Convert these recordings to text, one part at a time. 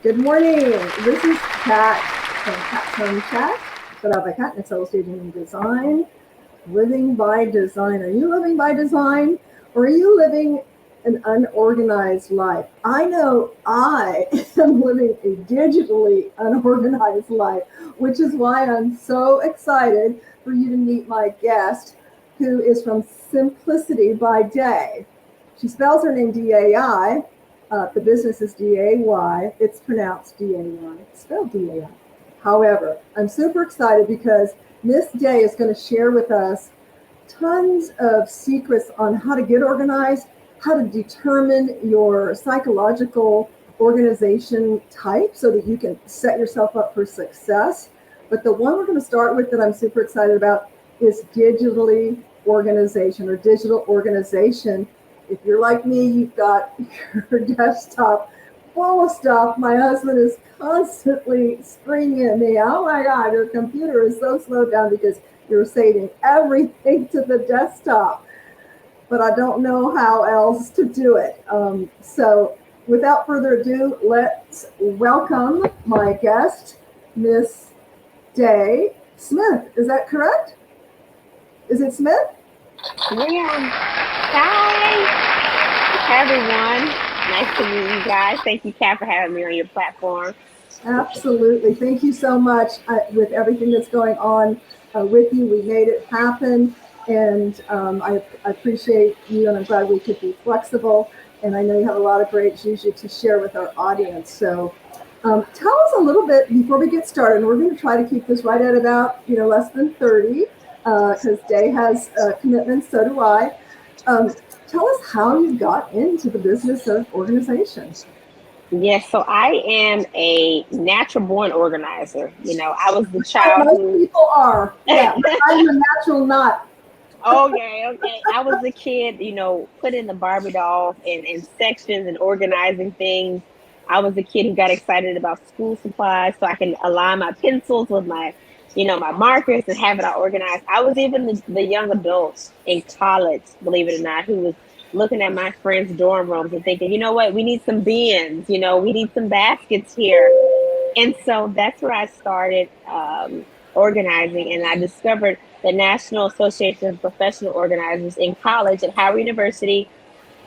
Good morning. This is Kat from Kat's Home Chat, but I've got an Soul Student in Design, living by design. Are you living by design or are you living an unorganized life? I know I am living a digitally unorganized life, which is why I'm so excited for you to meet my guest, who is from Simplicity by Day. She spells her name D-A-I. The business is D-A-Y. It's pronounced D-A-Y. It's spelled D-A-I. However, I'm super excited because Miss Day is going to share with us tons of secrets on how to get organized, how to determine your psychological organization type so that you can set yourself up for success. But the one we're going to start with that I'm super excited about is digitally organization or digital organization. If you're like me, you've got your desktop full of stuff. My husband is constantly screaming at me, oh my God, your computer is so slowed down because you're saving everything to the desktop. But I don't know how else to do it. So without further ado, let's welcome my guest, Miss Day Smith. Is that correct? Is it Smith? Yeah. Hi. Hi, everyone. Nice to meet you guys. Thank you, Kat, for having me on your platform. Absolutely. Thank you so much. With everything that's going on with you, we made it happen. And I appreciate you, and I'm glad we could be flexible. And I know you have a lot of great juju to share with our audience. So tell us a little bit before we get started. And we're going to try to keep this right at about less than 30 because Day has commitments, so do I. Tell us how you got into the business of organization. Yes, so I am a natural born organizer. I was the child Most who, people are. Yeah, I'm a natural not. okay. I was the kid, putting the Barbie dolls in sections and organizing things. I was the kid who got excited about school supplies so I can align my pencils with my markers and have it all organized. I was even the young adult in college, believe it or not, who was looking at my friends' dorm rooms and thinking, you know what, we need some bins, we need some baskets here. And so that's where I started organizing, and I discovered the National Association of Professional Organizers in college at Howard University,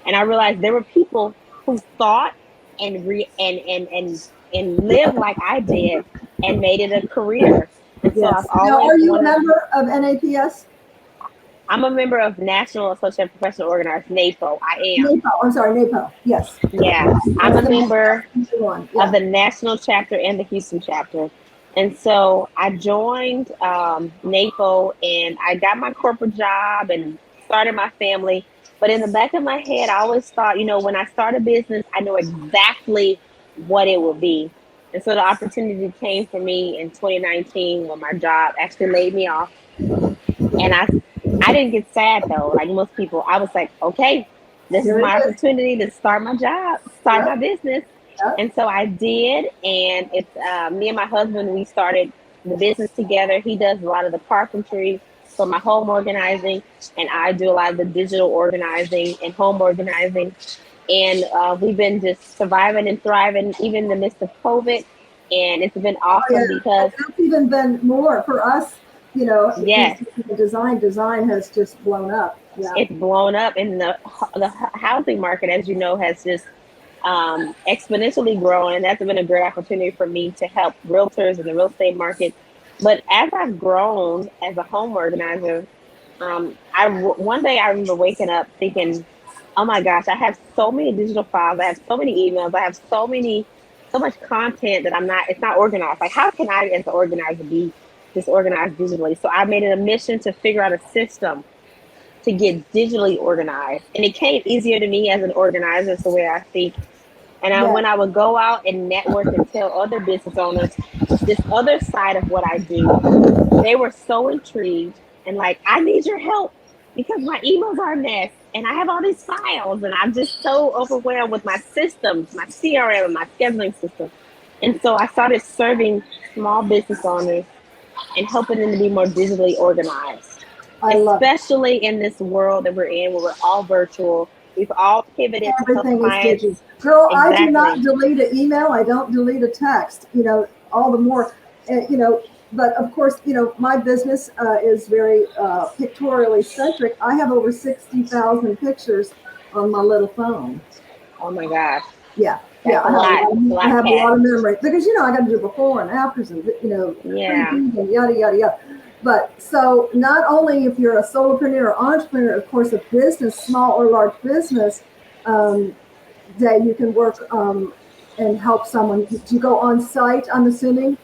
and I realized there were people who thought and lived like I did, and made it a career. And so I've Yes. Now, always are you a wanted. member of NAPS? I'm a member of National Association of Professional Organizers, NAPO. I am. NAPO. I'm sorry, NAPO. Yes. Yeah, I'm That's a the member one. of Yeah. the national chapter and the Houston chapter. And so I joined NAPO, and I got my corporate job and started my family. But in the back of my head, I always thought, when I start a business, I know exactly what it will be. And so the opportunity came for me in 2019 when my job actually laid me off. And I didn't get sad though, like most people. I was like, okay, this is Here it my is. opportunity to start my job, start my Yep. business. Yep. And so I did, and it's me and my husband. We started the business together. He does a lot of the carpentry for my home organizing, and I do a lot of the digital organizing and home organizing. And we've been just surviving and thriving, even in the midst of COVID. And it's been Oh yeah. awesome And because, that's even been more for us. These yes, design has just blown up. Yeah. it's blown up, and the housing market, as you know, has just exponentially grown, and that's been a great opportunity for me to help realtors in the real estate market. But as I've grown as a home organizer, one day I remember waking up thinking, "Oh my gosh, I have so many digital files, I have so many emails, I have so much content that it's not organized. Like, how can I, as an organizer, be disorganized digitally?" So I made it a mission to figure out a system to get digitally organized. And it came easier to me as an organizer. It's the way I think. And Yeah. when I would go out and network and tell other business owners this other side of what I do, they were so intrigued and like, I need your help because my emails are a mess and I have all these files and I'm just so overwhelmed with my systems, my CRM and my scheduling system. And so I started serving small business owners and helping them to be more digitally organized, I love it. especially in this world that we're in where we're all virtual. We've all pivoted to help Everything is clients. digital. Girl, I do not Exactly. delete an email. I don't delete a text, all the more, but of course, my business is very pictorially centric. I have over 60,000 pictures on my little phone. Oh my gosh. Yeah, yeah, That's a lot. It's a I lot, have a Kat. lot of memory because I got to do before and afters and Yeah. previews and yada yada yada. But so not only if you're a solopreneur or entrepreneur, of course, a business, small or large business, um, that you can work and help someone. Do you go on site? I'm assuming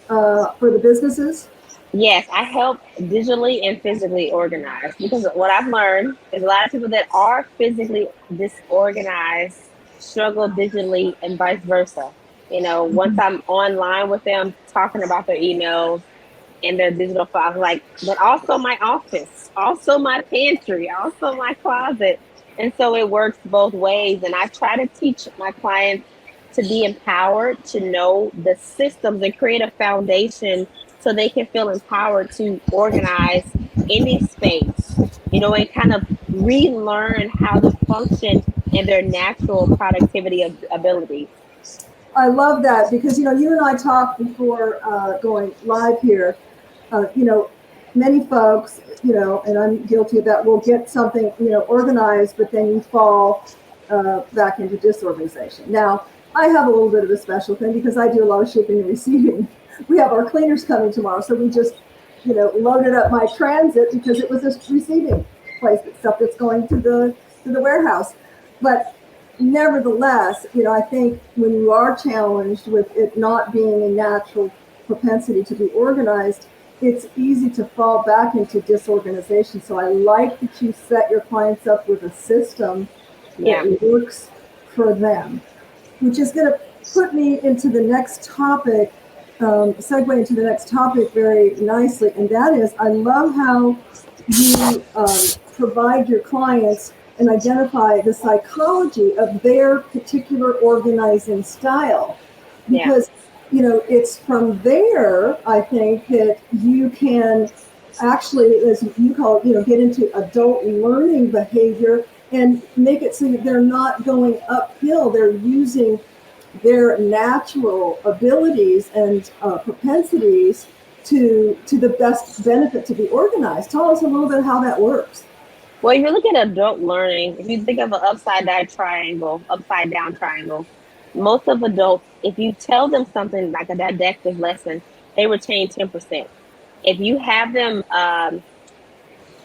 for the businesses. Yes, I help digitally and physically organize because what I've learned is a lot of people that are physically disorganized struggle digitally and vice versa. Once Mhm. I'm online with them talking about their emails and their digital files, like, but also my office, also my pantry, also my closet. And so it works both ways. And I try to teach my clients to be empowered, to know the systems and create a foundation so they can feel empowered to organize any space, and kind of relearn how to function in their natural productivity abilities. I love that because you and I talked before going live here. Many folks, and I'm guilty of that, will get something organized, but then you fall back into disorganization. Now, I have a little bit of a special thing because I do a lot of shipping and receiving. We have our cleaners coming tomorrow, so we just loaded up my transit because it was a receiving place, stuff that's going to the warehouse. But nevertheless, I think when you are challenged with it not being a natural propensity to be organized, it's easy to fall back into disorganization. So I like that you set your clients up with a system Yeah. that works for them, which is going to put me into the next topic, segue into the next topic very nicely. And that is, I love how you provide your clients and identify the psychology of their particular organizing style. Yeah. Because, it's from there, I think, that you can actually, as you call it, get into adult learning behavior and make it so that they're not going uphill. They're using their natural abilities and propensities to the best benefit to be organized. Tell us a little bit how that works. Well, if you look at adult learning, if you think of an upside down triangle, most of adults, if you tell them something like a didactic lesson, they retain 10%. If you have them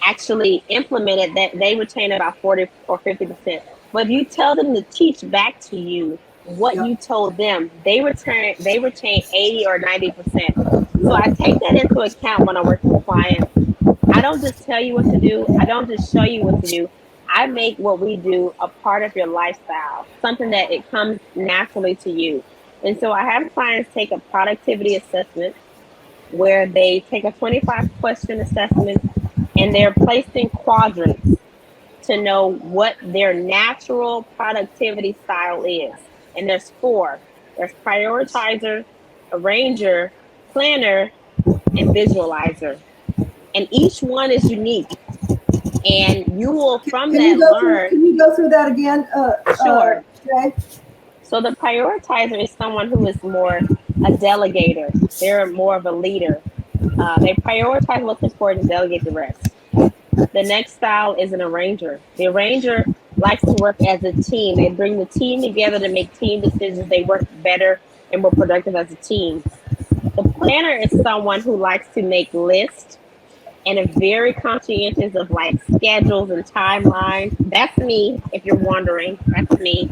actually implement it, that they retain about 40 or 50%. But if you tell them to teach back to you what Yep. you told them, they retain 80 or 90%. So I Yep. take that into account when I'm working with clients. I don't just tell you what to do. I don't just show you what to do. I make what we do a part of your lifestyle, something that it comes naturally to you. And so I have clients take a productivity assessment where they take a 25-question assessment and they're placed in quadrants to know what their natural productivity style is. And there's four. There's prioritizer, arranger, planner, and visualizer. And each one is unique. And you will from Can you that go through? learn. Can you go through that again, Sure. Jay? So the prioritizer is someone who is more a delegator. They're more of a leader. They prioritize what's important and delegate the rest. The next style is an arranger. The arranger likes to work as a team. They bring the team together to make team decisions. They work better and more productive as a team. The planner is someone who likes to make lists and are very conscientious of like schedules and timelines. That's me, if you're wondering. That's me.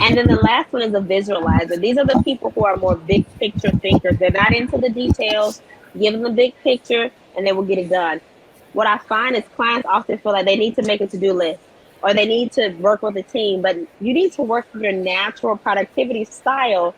And then the last one is a visualizer. These are the people who are more big picture thinkers. They're not into the details. Give them the big picture and they will get it done. What I find is clients often feel like they need to make a to-do list or they need to work with a team, but you need to work with your natural productivity style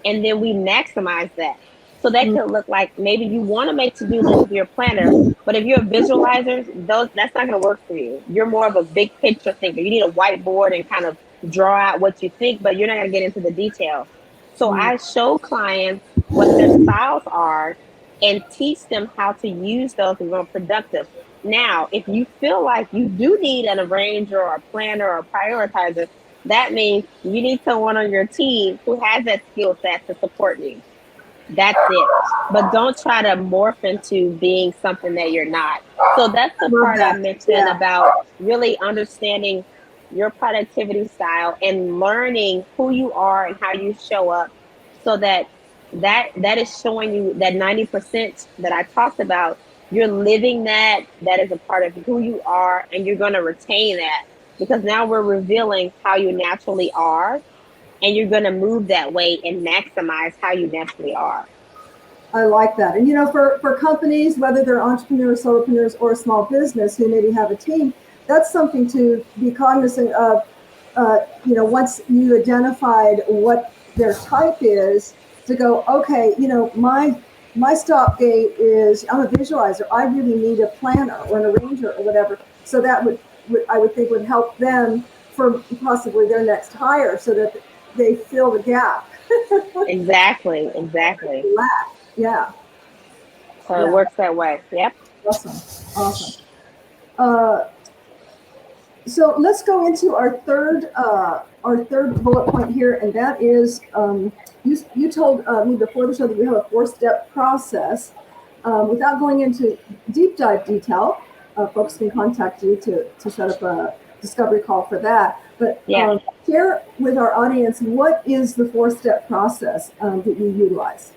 and then we maximize that. So that Mm. could look like maybe you want to make to-do lists with your planner, but if you're a visualizer, that's not going to work for you. You're more of a big picture thinker. You need a whiteboard and kind of draw out what you think, but you're not going to get into the details. So Mm. I show clients what their styles are and teach them how to use those to be more productive. Now, if you feel like you do need an arranger or a planner or a prioritizer, that means you need someone on your team who has that skill set to support you. That's it. But don't try to morph into being something that you're not. So that's the Love part I that. mentioned Yeah. about really understanding your productivity style and learning who you are and how you show up so that is showing you that 90% that I talked about. You're living that is a part of who you are, and you're going to retain that because now we're revealing how you naturally are, and you're going to move that way and maximize how you naturally are. I like that. And for companies, whether they're entrepreneurs, solopreneurs, or a small business who maybe have a team, that's something to be cognizant of. Once you identified what their type is, to go, okay, my stop gate is I'm a visualizer. I really need a planner or an arranger or whatever. So that I would think would help them for possibly their next hire, so that they fill the gap. Exactly, exactly. Yeah, So it yeah, works that way. Yep. awesome, awesome. Uh, so let's go into our third bullet point here, and that is you told me before the show that you have a 4-step process. Without going into deep dive detail, folks can contact you to set up a discovery call for that. But Yeah. share with our audience, what is the 4-step process that you utilize?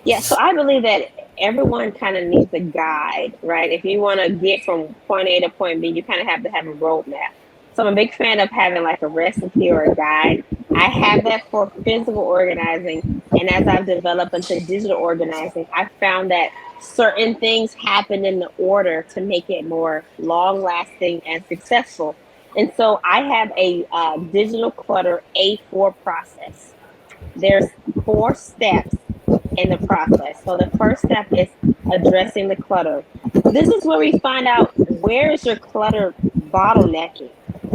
Yeah. So I believe that everyone kind of needs a guide, right? If you want to get from point A to point B, you kind of have to have a roadmap. So I'm a big fan of having like a recipe or a guide. I have that for physical organizing. And as I've developed into digital organizing, I found that certain things happen in the order to make it more long lasting and successful. And so I have a digital clutter A4 process. There's 4 steps in the process. So the first step is addressing the clutter. This is where we find out, where is your clutter bottlenecking?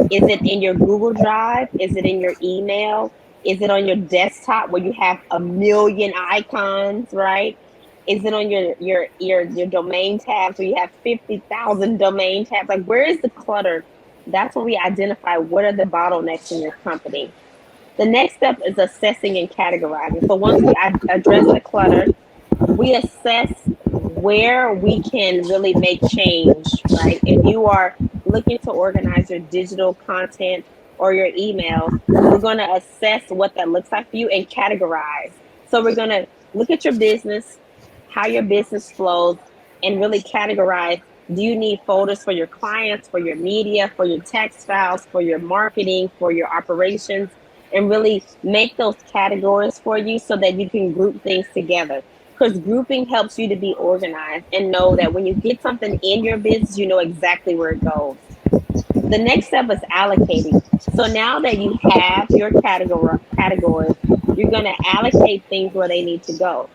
Is it in your Google Drive? Is it in your email? Is it on your desktop where you have a million icons, right? Is it on your domain tabs where you have 50,000 domain tabs? Like, where is the clutter? That's where we identify what are the bottlenecks in your company. The next step is assessing and categorizing. So once we address the clutter, we assess where we can really make change, right? If you are looking to organize your digital content or your emails, we're going to assess what that looks like for you and categorize. So we're going to look at your business, how your business flows, and really categorize. Do you need folders for your clients, for your media, for your text files, for your marketing, for your operations? And really make those categories for you so that you can group things together, because grouping helps you to be organized and know that when you get something in your business, you know exactly where it goes. The next step is allocating. So now that you have your categories, you're going to allocate things where they need to go.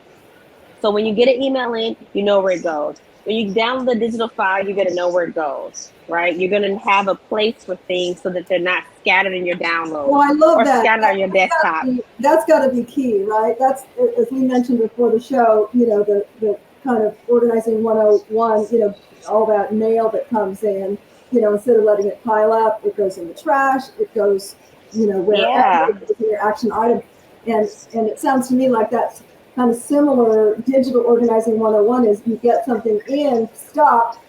So when you get an email in, you know where it goes. When you download the digital file, you're going to know where it goes, right? You're going to have a place for things so that they're not scattered in your downloads Well, I love or that. scattered on your desktop. That's got to be key, right? That's, as we mentioned before the show, the kind of organizing 101, all that mail that comes in, instead of letting it pile up, it goes in the trash, it goes, wherever, Yeah. it goes in your action item. And it sounds to me like that's kind of similar. Digital organizing 101 is, you get something in, stop,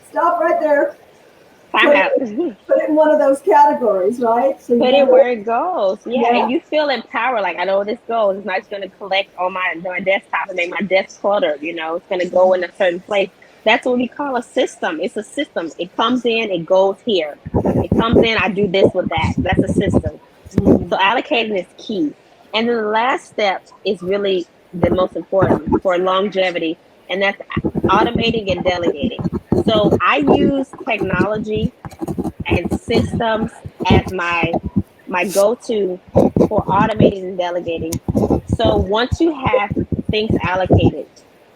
stop right there, Time put out. it, put it in one of those categories, right? So you Put it know, where it goes. Yeah, yeah. and you feel empowered. Like, I know where this goes. It's not just going to collect on my desktop and make my desk cluttered. It's going to go in a certain place. That's what we call a system. It's a system. It comes in, it goes here. It comes in, I do this with that. That's a system. So allocating is key. And then the last step is really the most important for longevity, and that's automating and delegating. So I use technology and systems as my go-to for automating and delegating. So once you have things allocated,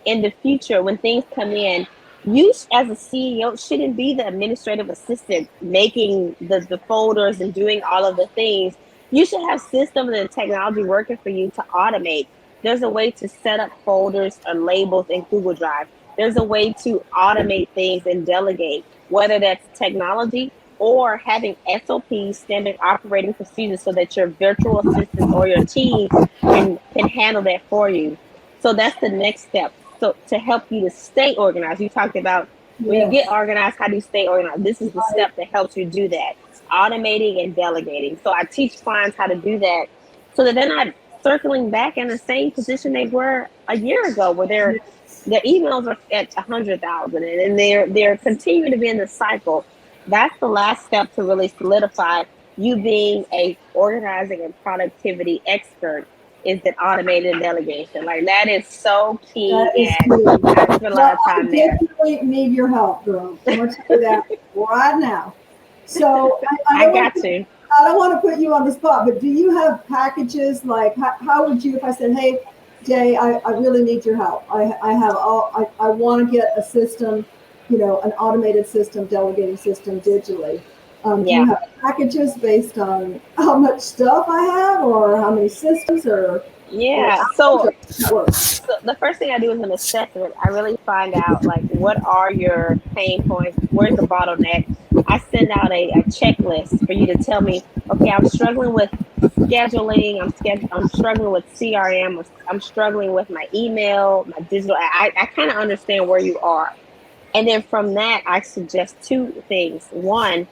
in the future when things come in, you as a CEO shouldn't be the administrative assistant making the folders and doing all of the things. You should have systems and technology working for you to automate. There's a way to set up folders or labels in Google Drive. there's a way to automate things and delegate, whether that's technology or having SOPs, standard operating procedures, so that your virtual assistants or your team can handle that for you. So that's the next step. So to help you to stay organized, you talked about when you get Yes. organized, how do you stay organized? This is the step that helps you do that, automating and delegating. So I teach clients how to do that so that they're not circling back in the same position they were a year ago, where their emails are at 100,000 and they're continuing to be in the cycle. That's the last step to really solidify you being a organizing and productivity expert, is that automated delegation. Like, that is so key, That is and key. I spend a lot Well, of I time there. definitely need your help, girl. I'm going to tell you that right now. So I I don't want got to, you. I don't want to put you on the spot, but do you have packages? Like, how would you, if I said, hey, Jay, I really need your help. I have all, I want to get a system, an automated system, delegating system digitally. Do you Yeah. have packages based on how much stuff I have or how many systems or Yeah. how does that work? So the first thing I do is an assessment. I really find out, like, what are your pain points? Where's the bottleneck? I send out a checklist for you to tell me, okay, I'm struggling with scheduling. I'm struggling with CRM. I'm struggling with my email, my digital. I kind of understand where you are. And then from that, I suggest two things. One,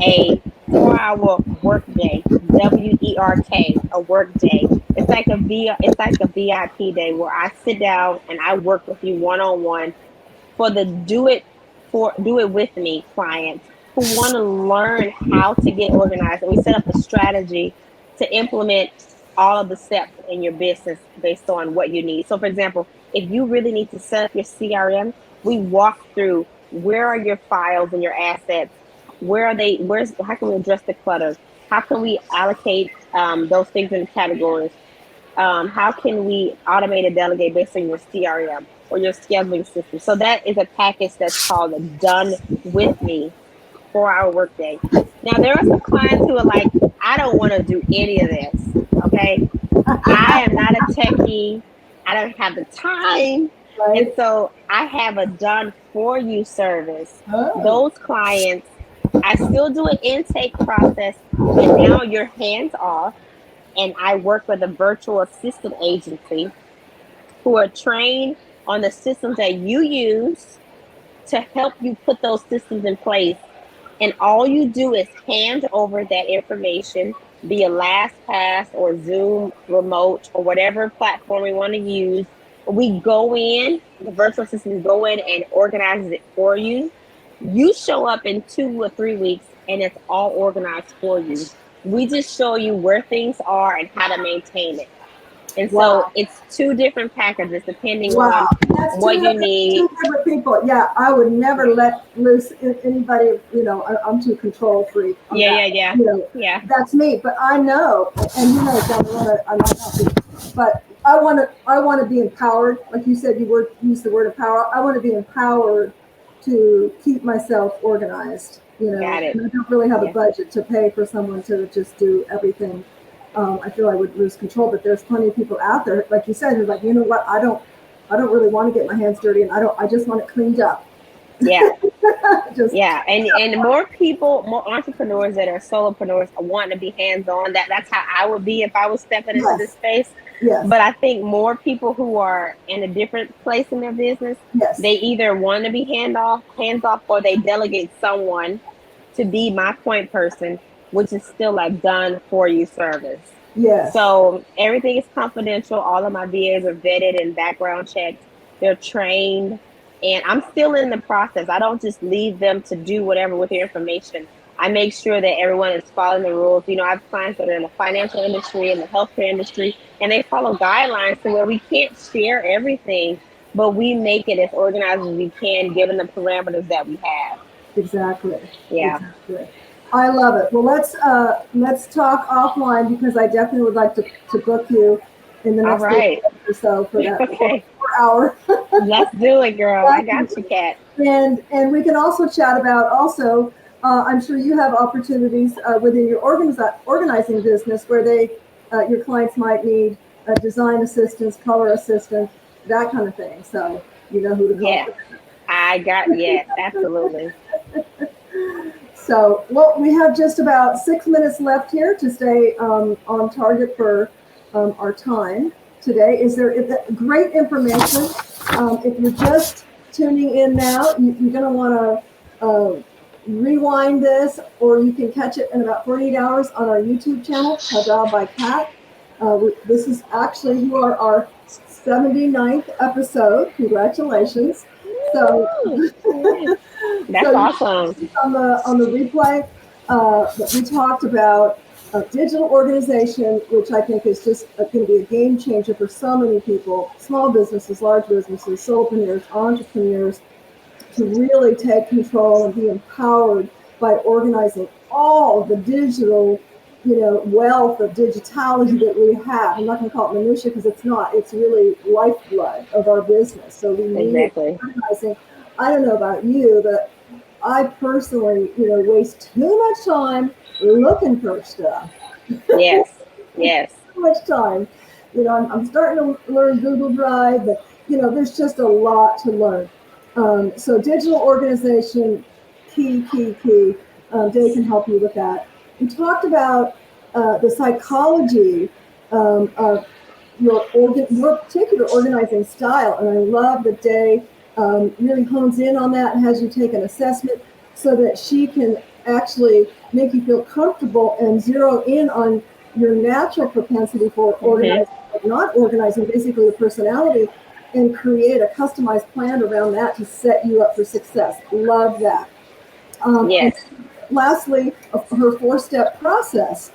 a 4 hour work day, WERK, a work day. It's like a VIP day where I sit down and I work with you one on one for the do it with me clients who want to learn how to get organized. And we set up a strategy to implement all of the steps in your business based on what you need. So for example, if you really need to set up your CRM, we walk through where are your files and your assets, where are they, how can we address the clutter, how can we allocate those things in categories, how can we automate and delegate based on your CRM or your scheduling system. So that is a package that's called a done with me 4 hour workday. Now there are some clients who are like, I don't want to do any of this. Okay, I am not a techie. I don't have the time. And Right? so I have a done for you service. Oh, Those clients, I still do an intake process, but now you're hands off. And I work with a virtual assistant agency who are trained on the systems that you use to help you put those systems in place. And all you do is hand over that information via LastPass or Zoom remote or whatever platform we want to use. We go in, the virtual assistant go in and organizes it for you. You show up in 2 or 3 weeks and it's all organized for you. We just show you where things are and how to maintain it. And so wow. it's two different packages depending Wow. on That's what you two need. different people. Yeah, I would never let loose anybody, I'm too control freak on Yeah, that. yeah, yeah. You know, Yeah. that's me. But I know, and down the road, I love helping. But I want to be empowered. Like you said, use the word empower. I want to be empowered to keep myself organized, Got it. and I don't really have a Yeah. budget to pay for someone to just do everything. I feel I would lose control, but there's plenty of people out there, like you said, who's like, you know what, I don't really want to get my hands dirty, and I just want it cleaned up. Yeah. Just Yeah. And more people, more entrepreneurs that are solopreneurs want to be hands on. That's how I would be if I was stepping into this yes, space. yes, But I think more people who are in a different place in their business, yes, they either want to be hands off, or they delegate someone to be my point person, which is still a done for you service. yes, So everything is confidential. All of my VAs are vetted and background checked. They're trained, and I'm still in the process. I don't just leave them to do whatever with their information. I make sure that everyone is following the rules. I have clients that are in the financial industry and the healthcare industry, and they follow guidelines to where we can't share everything, but we make it as organized as we can given the parameters that we have. exactly, Yeah. exactly. I love it. Well, let's talk offline because I definitely would like to book you in the All next 30 right. minutes or so for that Okay. 4 hour. Let's do it, girl. I got you, Kat. And we can also chat about also. I'm sure you have opportunities within your organizing business where your clients might need design assistance, color assistance, that kind of thing. So You know who to call. Yes, I got, yes, absolutely. So, well, we have just about 6 minutes left here to stay on target for our time today. Great information? If you're just tuning in now, you're going to want to rewind this, or you can catch it in about 48 hours on our YouTube channel, Ta-Da by Kat. This is actually, you are our 79th episode. Congratulations. So, That's awesome. On the replay that we talked about digital organization, which I think is just going to be a game changer for so many people, small businesses, large businesses, solopreneurs, entrepreneurs, to really take control and be empowered by organizing all the digital, wealth of digitality that we have. I'm not going to call it minutia because it's not. It's really lifeblood of our business. So we need organizing. I don't know about you, but I personally, waste too much time looking for stuff. Yes, yes. Too much time. I'm starting to learn Google Drive, but there's just a lot to learn. So digital organization, key. Dave can help you with that. We talked about the psychology of your particular organizing style, and I love that Dave really hones in on that and has you take an assessment so that she can actually make you feel comfortable and zero in on your natural propensity for organizing, not organizing, basically the personality, and create a customized plan around that to set you up for success. Love that. Yes. And lastly, her 4-step process,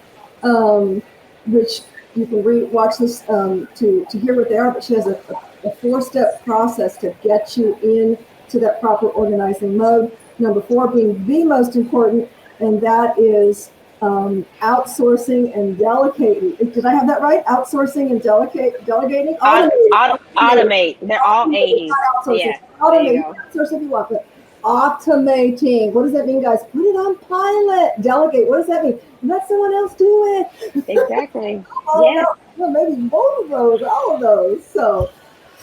which you can watch this to hear what they are, but she has a 4-step process to get you into that proper organizing mode. Number 4 being the most important, and that is outsourcing and delegating. Did I have that right? Outsourcing and delegating? Automate. They're all A's. Yeah. Automate. Outsource if you want, but automating. What does that mean, guys? Put it on pilot. Delegate. What does that mean? Let someone else do it. Exactly. Yeah. Well, maybe both of those, all of those. So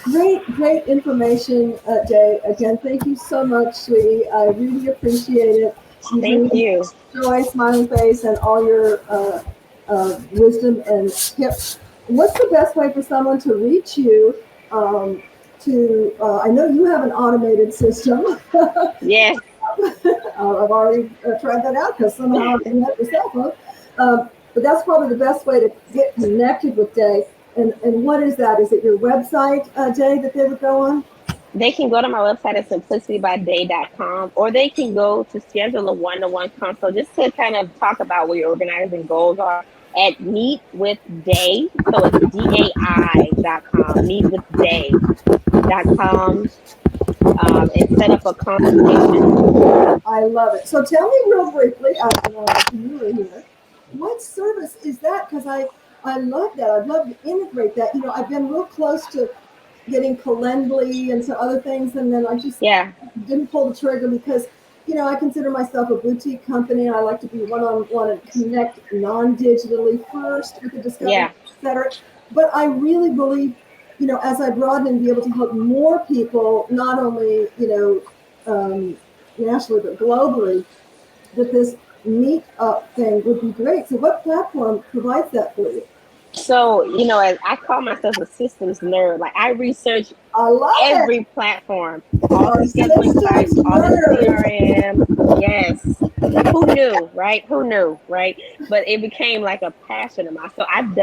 great information, Jay. Again, thank you so much, sweetie. I really appreciate it. Thank you. Joy, smiling face, and all your wisdom and tips. What's the best way for someone to reach you? I know you have an automated system. Yes. I've already tried that out because somehow you have your cell phone. But that's probably the best way to get connected with Day. And what is that? Is it your website, Day, that they would go on? They can go to my website at simplicitybyday.com, or they can go to schedule a one-to-one consult just to kind of talk about what your organizing goals are at meetwithday. So it's DAI.com, meetwithday.com, and set up a consultation. I love it. So tell me real briefly, you were here, what service is that? Because I love that. I'd love to integrate that. I've been real close to getting Calendly and some other things, and then I just didn't pull the trigger because I consider myself a boutique company, and I like to be one-on-one and connect non-digitally first with the discovery, et cetera. But I really believe, as I broaden and be able to help more people, not only nationally but globally, that this meetup thing would be great. So what platform provides that for you? So, as I call myself a systems nerd, like I research every platform, all the scheduling sites, all the CRM. Yes. Who knew, right? Who knew, right? But it became like a passion of mine. So I've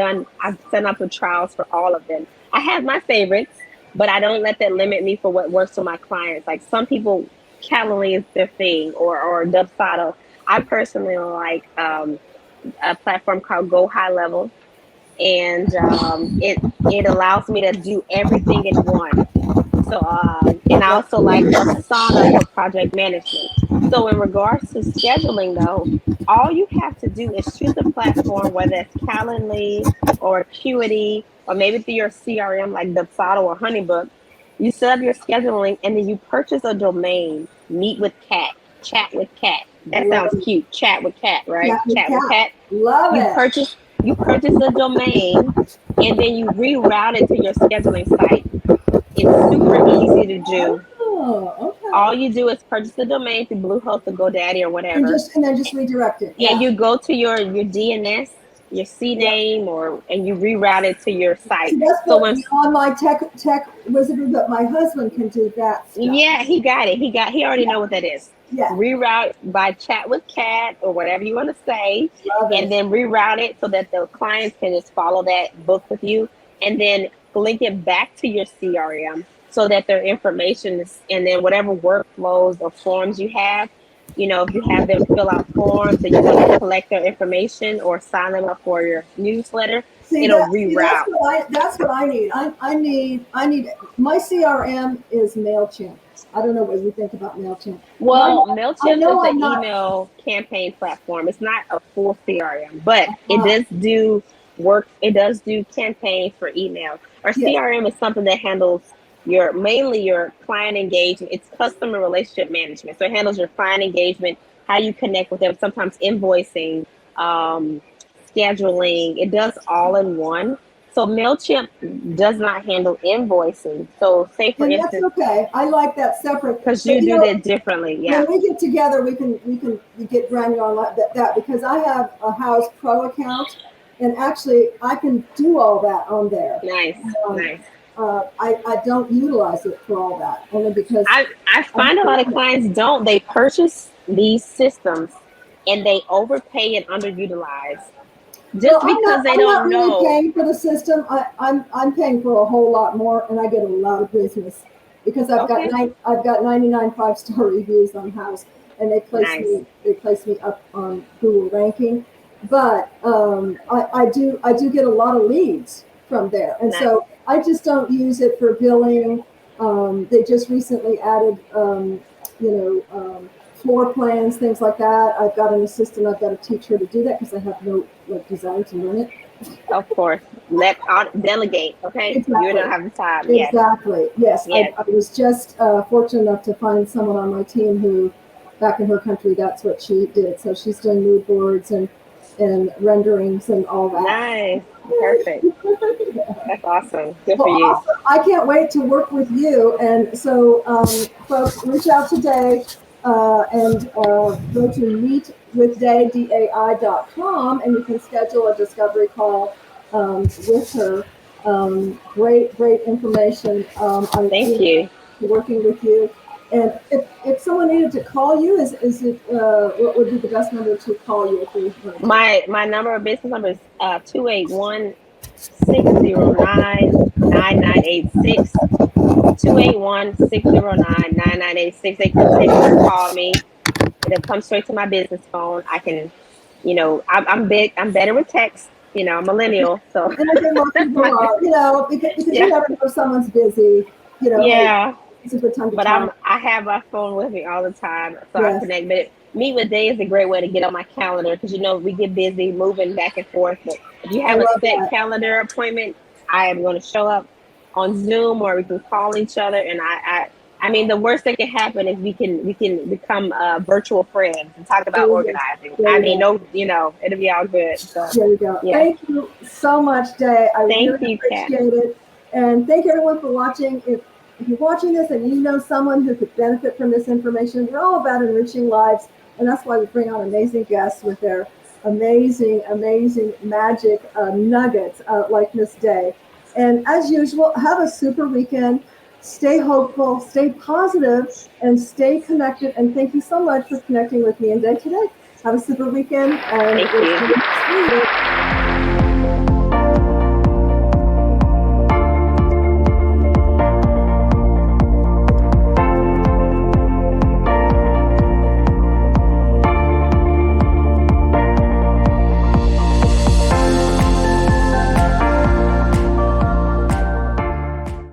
set up the trials for all of them. I have my favorites, but I don't let that limit me for what works for my clients. Like some people, Calendly is their thing, or Dubsado. I personally like a platform called Go High Level. And it allows me to do everything in one. So and I also like Asana for project management. So in regards to scheduling though, all you have to do is choose a platform, whether it's Calendly or Acuity, or maybe through your CRM like Dubsado or Honeybook. You set up your scheduling and then you purchase a domain, Meet with Cat, Chat with Cat. That sounds cute. Chat with Cat, right? Chat with Cat. Love it. You purchase a domain and then you reroute it to your scheduling site. It's super easy to do. Oh, okay. All you do is purchase the domain through Bluehost or GoDaddy or whatever, And then just redirect it. Yeah. and you go to your DNS, your CNAME, and you reroute it to your site. See, that's So what when beyond my tech wizardry, but my husband can do that stuff. Yeah, he got it. He already know what that is. Yeah. Reroute by chat with Cat or whatever you want to say, Love it. and then reroute it so that the clients can just follow that book with you, and then link it back to your CRM so that their information is, and then whatever workflows or forms you have, if you have them fill out forms and you want to collect their information or sign them up for your newsletter, it'll reroute. That's what I need. I need my CRM is MailChimp. I don't know what you think about MailChimp. Well, I MailChimp know is I'm an not. email campaign platform. It's not a full CRM, but it Uh, does do work. It does do campaigns for email. Our yes. CRM is something that handles mainly your client engagement. It's customer relationship management. So it handles your client engagement, how you connect with them, sometimes invoicing, scheduling. It does all in one. So MailChimp does not handle invoicing. So say for And that's instance, okay. I like that separate. because But you do that differently. when Yeah. we get together, we can get granular on that because I have a House Pro account, and actually I can do all that on there. Nice, Um, nice. I don't utilize it for all that only because I find a lot of clients don't. They purchase these systems and they overpay and underutilize well, just because they I'm not don't really know. paying for the system. I'm paying for a whole lot more, and I get a lot of business because Okay, I've got 99 5-star reviews on House, and nice, they place me up on Google ranking. But I do get a lot of leads from there, and nice, so I just don't use it for billing. They just recently added you know. Floor plans, things like that. I've got an assistant. I've got to teach her to do that because I have no desire to learn it. of course. Delegate, okay? You Exactly. don't have the time. Yes, Exactly. Yes. yes, I was just fortunate enough to find someone on my team who, back in her country, that's what she did. So she's doing mood boards and renderings and all that. nice, perfect. That's awesome. Good for Well, you. awesome. I can't wait to work with you. And so, folks, reach out today and go to meetwithdai.com and you can schedule a discovery call with her. Great information. I Thank look you. forward to working with you. And if someone needed to call you, is it what would be the best number to call you if we wanted to? My number of business number is 281-609-9986. 281-609-9986. They can text or call me. It'll come straight to my business phone. I can, I'm big. I'm better with text. I'm millennial, so And I think most that's people my are, because you yeah, never know if someone's busy. Hey, yeah. it's a good time to But talk. I have my phone with me all the time, so I Yes, connect. But Meet with Day is a great way to get on my calendar because we get busy moving back and forth. But if you I have a love set that. calendar appointment, I am going to show up on Zoom or we can call each other. And I mean, the worst that can happen is we can become virtual friends and talk There about you go. organizing. There I you mean, go. no, it'll be all good. So There you go. yeah, Thank you so much, Day. I thank really you, Kat. appreciate it. And thank everyone for watching. If you're watching this and you know someone who could benefit from this information, we're all about enriching lives. And that's why we bring on amazing guests with their amazing magic nuggets like Miss Day. And as usual, have a super weekend. Stay hopeful, stay positive, and stay connected. And thank you so much for connecting with me and Day today. Have a super weekend, and Thank we'll see you. you next week.